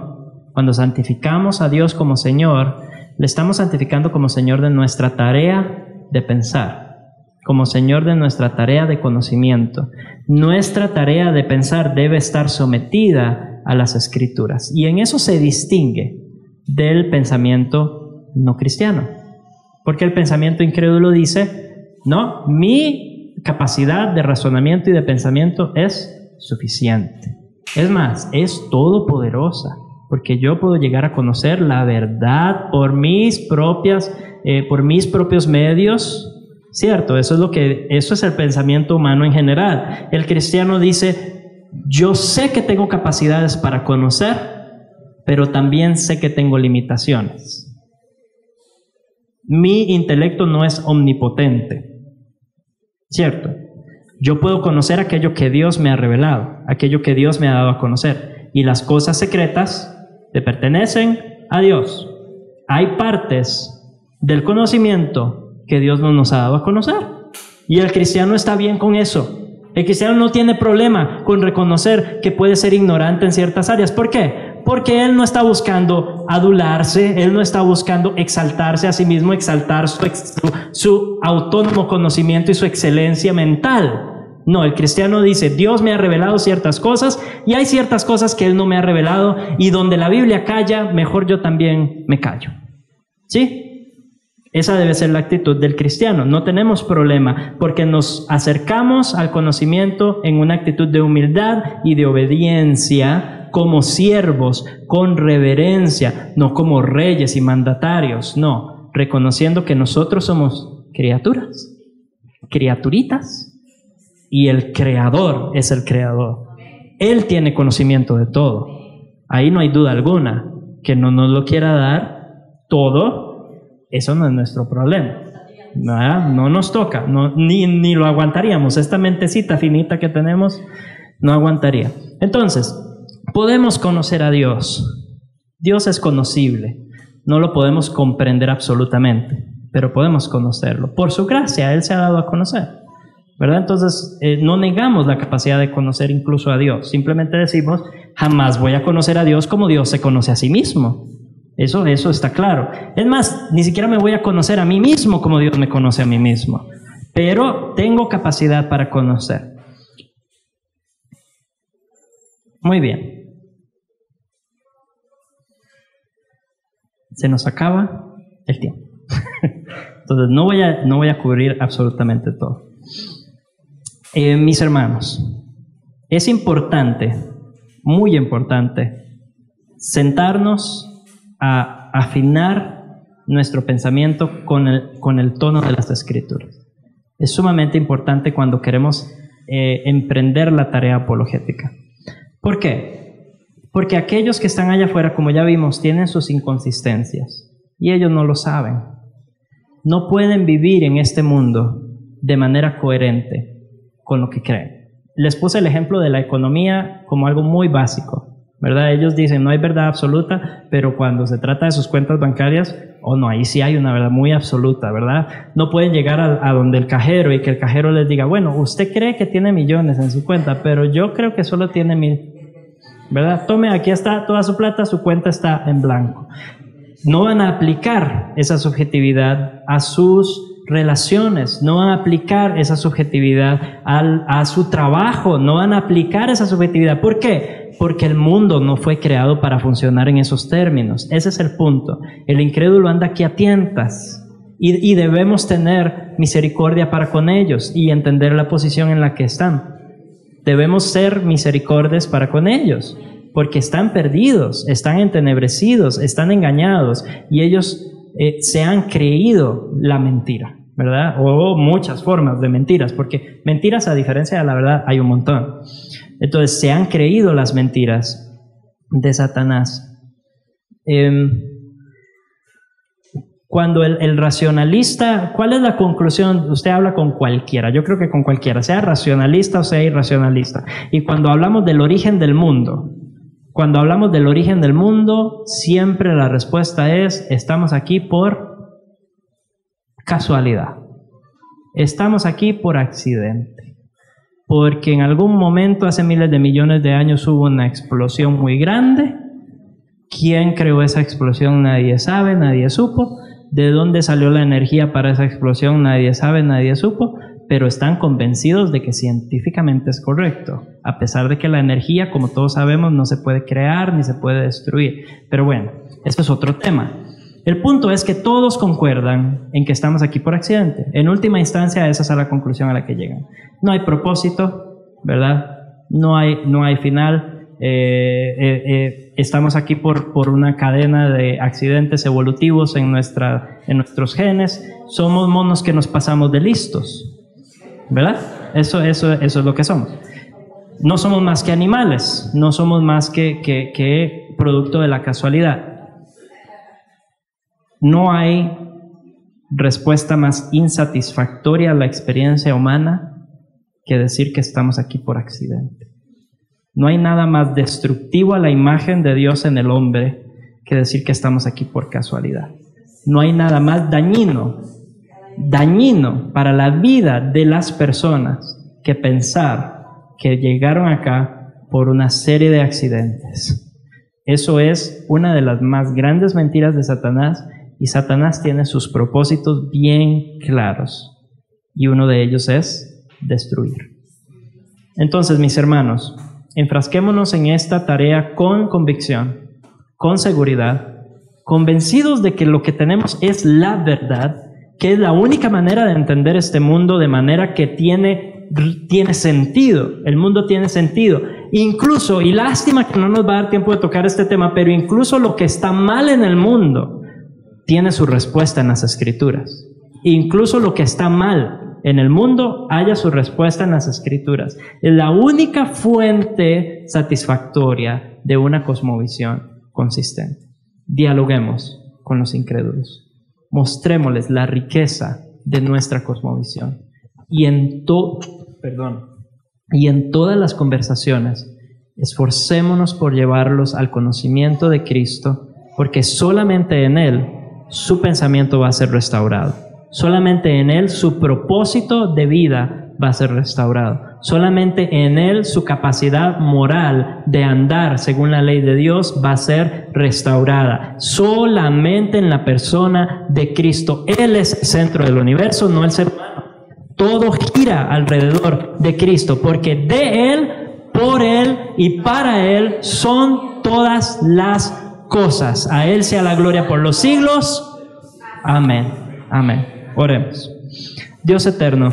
A: cuando santificamos a Dios como Señor, le estamos santificando como Señor de nuestra tarea de pensar, como Señor de nuestra tarea de conocimiento. Nuestra tarea de pensar debe estar sometida a las Escrituras, y en eso se distingue del pensamiento no cristiano, porque el pensamiento incrédulo dice, no, mi capacidad de razonamiento y de pensamiento es suficiente. Es más, es todopoderosa, porque yo puedo llegar a conocer la verdad por mis propios medios, ¿cierto? Eso es el pensamiento humano en general. El cristiano dice, yo sé que tengo capacidades para conocer, pero también sé que tengo limitaciones. Mi intelecto no es omnipotente, ¿cierto? Yo puedo conocer aquello que Dios me ha revelado, aquello que Dios me ha dado a conocer, y las cosas secretas le pertenecen a Dios. Hay partes del conocimiento que Dios no nos ha dado a conocer, y el cristiano está bien con eso. El cristiano no tiene problema con reconocer que puede ser ignorante en ciertas áreas. ¿Por qué? Porque él no está buscando adularse, él no está buscando exaltarse a sí mismo, exaltar su autónomo conocimiento y su excelencia mental. No, el cristiano dice, Dios me ha revelado ciertas cosas y hay ciertas cosas que Él no me ha revelado, y donde la Biblia calla, mejor yo también me callo. ¿Sí? Esa debe ser la actitud del cristiano. No tenemos problema porque nos acercamos al conocimiento en una actitud de humildad y de obediencia como siervos, con reverencia, no como reyes y mandatarios, no, reconociendo que nosotros somos criaturas, criaturitas, y el Creador es el Creador. Él tiene conocimiento de todo. Ahí no hay duda alguna. Que no nos lo quiera dar todo, eso no es nuestro problema. No nos toca, ni lo aguantaríamos. Esta mentecita finita que tenemos no aguantaría. Entonces, podemos conocer a Dios. Dios es conocible. No lo podemos comprender absolutamente, pero podemos conocerlo. Por su gracia, Él se ha dado a conocer, ¿verdad? Entonces, no negamos la capacidad de conocer incluso a Dios. Simplemente decimos, jamás voy a conocer a Dios como Dios se conoce a sí mismo. Eso está claro. Es más, ni siquiera me voy a conocer a mí mismo como Dios me conoce a mí mismo. Pero tengo capacidad para conocer. Muy bien. Se nos acaba el tiempo. Entonces no voy a cubrir absolutamente todo. Mis hermanos, es importante, muy importante, sentarnos a afinar nuestro pensamiento con el tono de las Escrituras. Es sumamente importante cuando queremos emprender la tarea apologética. ¿Por qué? Porque aquellos que están allá afuera, como ya vimos, tienen sus inconsistencias y ellos no lo saben. No pueden vivir en este mundo de manera coherente con lo que creen. Les puse el ejemplo de la economía como algo muy básico, ¿verdad? Ellos dicen no hay verdad absoluta, pero cuando se trata de sus cuentas bancarias, no, ahí sí hay una verdad muy absoluta, ¿verdad? No pueden llegar a donde el cajero y que el cajero les diga, bueno, usted cree que tiene millones en su cuenta, pero yo creo que solo tiene 1,000, ¿verdad? Tome, aquí está toda su plata, su cuenta está en blanco. No van a aplicar esa subjetividad a sus relaciones, no van a aplicar esa subjetividad a su trabajo, no van a aplicar esa subjetividad. ¿Por qué? Porque el mundo no fue creado para funcionar en esos términos. Ese es el punto. El incrédulo anda aquí a tientas y debemos tener misericordia para con ellos y entender la posición en la que están. Debemos ser misericordias para con ellos porque están perdidos, están entenebrecidos, están engañados y ellos se han creído la mentira, ¿verdad? O muchas formas de mentiras, porque mentiras, a diferencia de la verdad, hay un montón. Entonces, se han creído las mentiras de Satanás. Cuando el racionalista, ¿cuál es la conclusión? Usted habla con cualquiera, yo creo que con cualquiera, sea racionalista o sea irracionalista. Y cuando hablamos del origen del mundo, siempre la respuesta es, estamos aquí por casualidad. Estamos aquí por accidente. Porque en algún momento, hace miles de millones de años, hubo una explosión muy grande. ¿Quién creó esa explosión? Nadie sabe, nadie supo. ¿De dónde salió la energía para esa explosión? Nadie sabe, nadie supo. Pero están convencidos de que científicamente es correcto, a pesar de que la energía, como todos sabemos, no se puede crear ni se puede destruir. Pero bueno, esto es otro tema. El punto es que todos concuerdan en que estamos aquí por accidente. En última instancia, esa es la conclusión a la que llegan. No hay propósito, ¿verdad? No hay final. Estamos aquí por una cadena de accidentes evolutivos en nuestros genes. Somos monos que nos pasamos de listos, ¿verdad? Eso es lo que somos. No somos más que animales, no somos más que producto de la casualidad. No hay respuesta más insatisfactoria a la experiencia humana que decir que estamos aquí por accidente. No hay nada más destructivo a la imagen de Dios en el hombre que decir que estamos aquí por casualidad. No hay nada más dañino para la vida de las personas que pensar que llegaron acá por una serie de accidentes. Eso es una de las más grandes mentiras de Satanás, y Satanás tiene sus propósitos bien claros y uno de ellos es destruir. Entonces, mis hermanos, enfrasquémonos en esta tarea con convicción, con seguridad, convencidos de que lo que tenemos es la verdad que es la única manera de entender este mundo de manera que tiene sentido. El mundo tiene sentido. Incluso, y lástima que no nos va a dar tiempo de tocar este tema, pero incluso lo que está mal en el mundo tiene su respuesta en las Escrituras. Incluso lo que está mal en el mundo haya su respuesta en las Escrituras. Es la única fuente satisfactoria de una cosmovisión consistente. Dialoguemos con los incrédulos. Mostrémosles la riqueza de nuestra cosmovisión. Y en todas las conversaciones, esforcémonos por llevarlos al conocimiento de Cristo, porque solamente en Él su pensamiento va a ser restaurado. Solamente en Él su propósito de vida va a ser restaurado. Solamente en Él su capacidad moral de andar según la ley de Dios va a ser restaurada. Solamente en la persona de Cristo. Él es el centro del universo, no el ser humano. Todo gira alrededor de Cristo, porque de Él, por Él y para Él son todas las cosas. A Él sea la gloria por los siglos. Amén. Amén. Oremos. Dios eterno,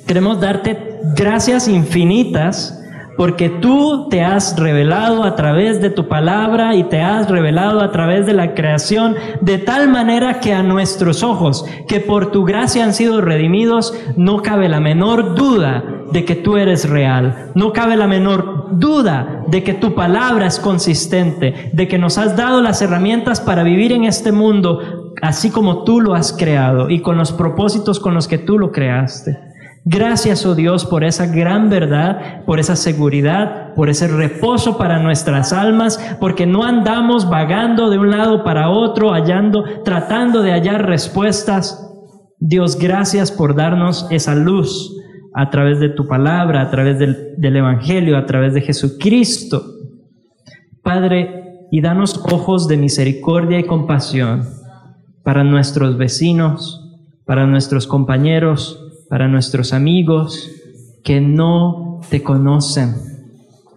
A: queremos darte gracias infinitas porque tú te has revelado a través de tu palabra y te has revelado a través de la creación de tal manera que a nuestros ojos, que por tu gracia han sido redimidos, no cabe la menor duda de que tú eres real. No cabe la menor duda de que tu palabra es consistente, de que nos has dado las herramientas para vivir en este mundo así como tú lo has creado y con los propósitos con los que tú lo creaste. Gracias, oh Dios, por esa gran verdad, por esa seguridad, por ese reposo para nuestras almas, porque no andamos vagando de un lado para otro, tratando de hallar respuestas. Dios, gracias por darnos esa luz a través de tu palabra, a través del Evangelio, a través de Jesucristo. Padre, y danos ojos de misericordia y compasión para nuestros vecinos, para nuestros compañeros, para nuestros amigos que no te conocen,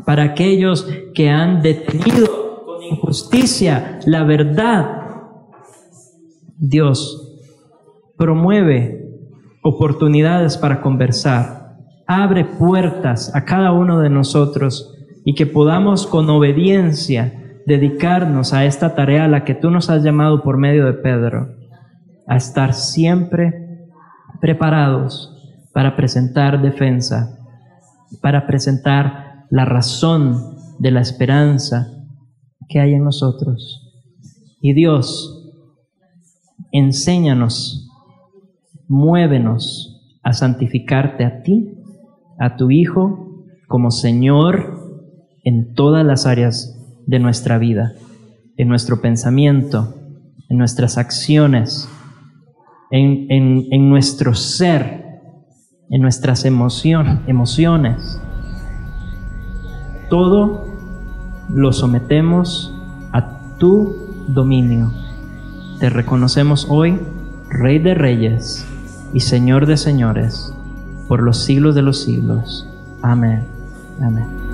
A: para aquellos que han detenido con injusticia la verdad. Dios, promueve oportunidades para conversar, abre puertas a cada uno de nosotros y que podamos con obediencia dedicarnos a esta tarea a la que tú nos has llamado por medio de Pedro, a estar siempre preparados para presentar defensa, para presentar la razón de la esperanza que hay en nosotros. Y Dios, enséñanos, muévenos a santificarte a ti, a tu Hijo, como Señor en todas las áreas de nuestra vida, en nuestro pensamiento, en nuestras acciones, en nuestro ser, en nuestras emociones. Todo lo sometemos a tu dominio. Te reconocemos hoy, Rey de Reyes y Señor de Señores, por los siglos de los siglos. Amén. Amén.